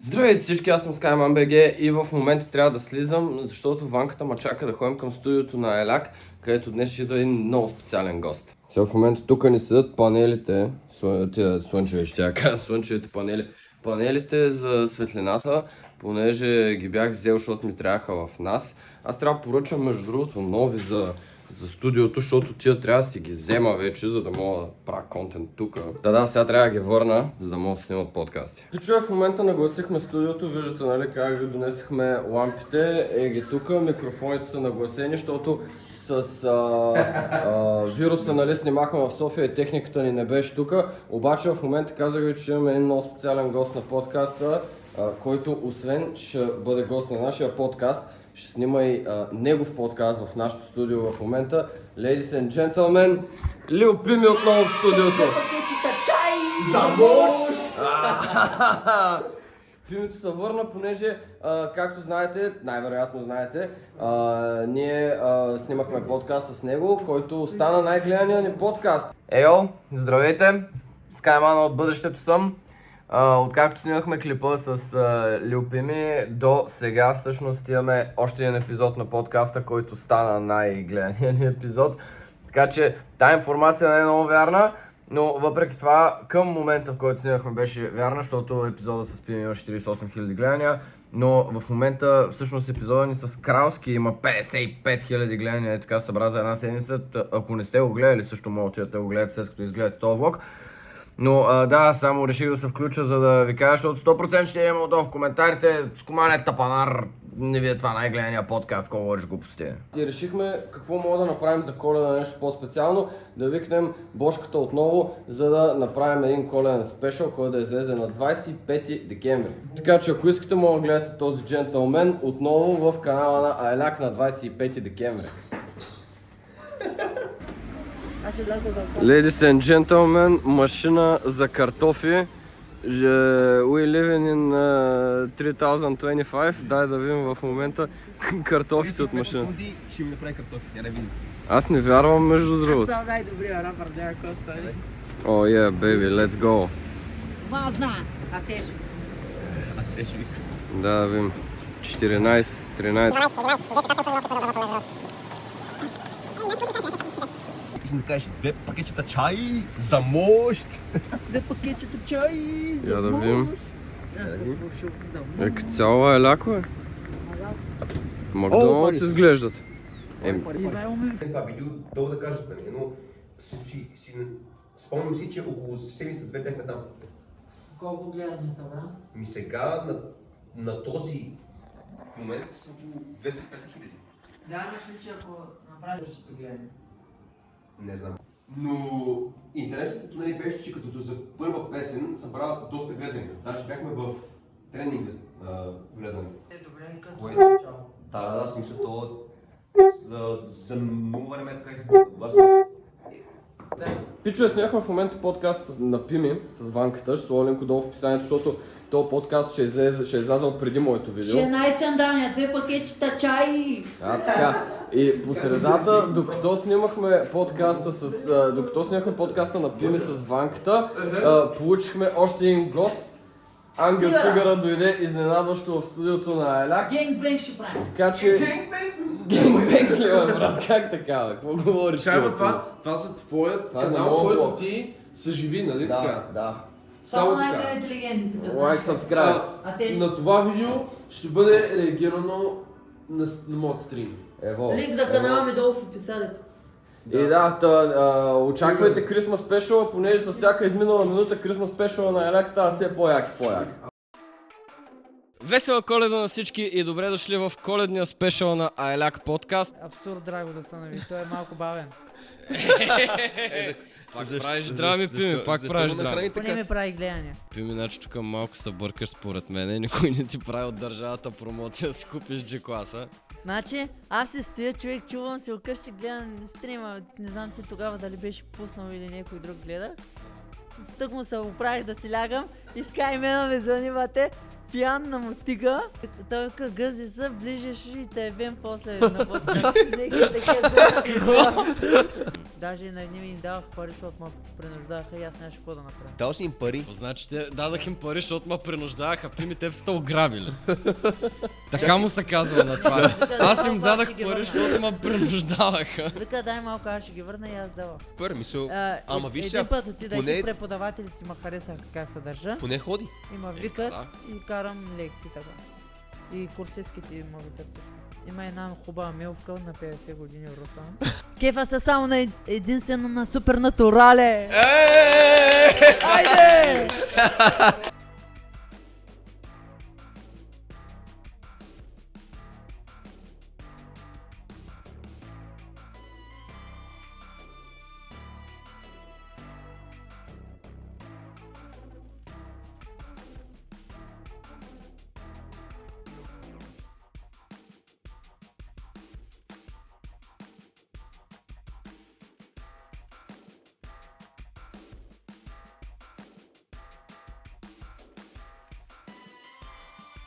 Здравейте всички, аз съм SkymanBG и в момента трябва да слизам, защото Ванката ма чака да ходим към студиото на Еляк, където днес ще идва един много специален гост. Сега в момента тук ни седат панелите, слънчевите панели, панелите за светлината, понеже ги бях взел, защото ми трябваха в нас. Аз трябва да поръчам между другото нови за студиото, защото тия трябва да си ги взема вече, за да мога да правя контент тук. Да, сега трябва да ги върна, за да мога да снимат подкасти. Пичове, в момента нагласихме студиото, виждате, нали, как ви донесихме лампите, ги тук, микрофоните са нагласени, защото с вируса, нали, снимахме в София и техниката ни не беше тук. Обаче в момента казах ви, че имаме един много специален гост на подкаста, който освен ще бъде гост на нашия подкаст, ще снима и негов подкаст в нашото студио в момента. Ladies and gentlemen, Лил Пими отново в студиото. За мощ! Пимито се върна, понеже, както знаете, най-вероятно знаете, ние снимахме подкаст с него, който стана най-гледания ни подкаст. Ейо, здравейте! Скаймана от бъдещето съм. Откакто снимахме клипа с Лил Пими, до сега всъщност имаме още един епизод на подкаста, който стана най-гледания ни епизод. Така че тази информация не е много вярна, но въпреки това към момента, в който снимахме, беше вярна, защото епизода с Пими има 48 000 гледания, но в момента всъщност епизода ни с Кралски има 55 000 гледания и така събра за една седмица. Ако не сте го гледали, също можете да го гледате след като изгледате този влог. Но да, само реших да се включа, за да ви кажа, защото 100% ще има отдолу в коментарите. Скумане тапанар, не ви е това най-гледания подкаст, колко говориш глупости. И решихме какво мога да направим за Коледа, нещо по-специално, да викнем Бошката отново, за да направим един коледен спешъл, който да излезе на 25 декември. Така че ако искате, мога да гледате този джентълмен отново в канала на Еляк на 25 декември. Ladies and gentlemen, машина за картофи. We living in 3025. Дай да видим в момента картофи си от машината. Ще ми направи картофи, я не видим. Аз не вярвам, между другото. Аз съм най-добрия рапър, няма какво стане. Oh yeah, baby, let's go. Вазна! А те ще. Да видим. 14, 13. Искам да кажеш 2 пакетчета чай за мощ! 2 пакетчета чай за Я да видим. мощ. Като цяло Еляко е. Макдоналдс изглеждат. Това видео долу да кажат, но спомням си, че около седмица-две бяхме там. Колко гледания са, бра? Ми сега на този момент са около 250 000. Вярваш ли, че ако направиш ще гледания? Не знам. Но интересното, нали, беше, че като за първа песен събра доста гледания. Даже бяхме в тренинга влезнали. Добре, като Кое? начало. Да, смисъл то за много време така и Пичове, снимахме в момента подкаст на Пими с Ванката, ще сложа линк долу в описанието, защото този подкаст ще излязъл преди моето видео. Ще е най-скандалния, 2 пакетчета чай! Така. И по средата, докато снимахме подкаста на Пими с Ванката, получихме още един гост. Ангел Тигъра дойде изненадващо в студиото на Еляк. Генгбенг ще правим! Така че... Генгбенг ли бе, брат? Как така? Какво говориш? Чакай, това са твоят Това е за канал, моят който блог. ти съживи, нали така? Да. Само така. най-големите легенди така. Лайк, subscribe. А те На това видео ще бъде реагирано на моят стрим. Ево. линк за канала ми долу в описанието. И да, очаквайте Christmas Special, понеже с всяка изминала минута Christmas Special на Еляк става все по-як и по-як. Весела Коледа на всички и добре дошли в коледния спешъл на Еляк подкаст. Абсурд, драго да са нави, той е малко бавен. Пак правиш драми, Пими, пак правиш драми. Поне ми прави гледания. Пими, значи тук малко се бъркаш според мен, никой не ти прави от държавата промоция да си купиш G-класа. Значи, аз си стоя човек, чувам се вкъщи, гледам стрима, не знам ти тогава дали беше пуснал или някой друг гледа. Тък му се оправих да си лягам и Скаймена ме звъни, бате. пиян на мотига. Той вика, гъзи се, ближиш и те бем после на подкаст. Нека такива думи говоря. Даже на едни им давах пари, защото ме принуждаваха и аз нямаше какво да направя. Даваш ли им пари? Какво значи, те дадах им пари, защото ме принуждаваха, пими теб сте ограбили. Така му се казва на това. Аз им дадах пари, защото ме принуждаваха. Вика, дай малко, аз ще ги върна и аз давах. Първи мисъл. Ама виж сега, един път отидах поне- и преподавателите ме харесаха как се държа. поне ходи. И ме викат да. и карам лекции така. И курсистските ме викат също. Има една хубава милвка на 50 години в Русан. Кефа се само на единствено на Супернатурале! Айде!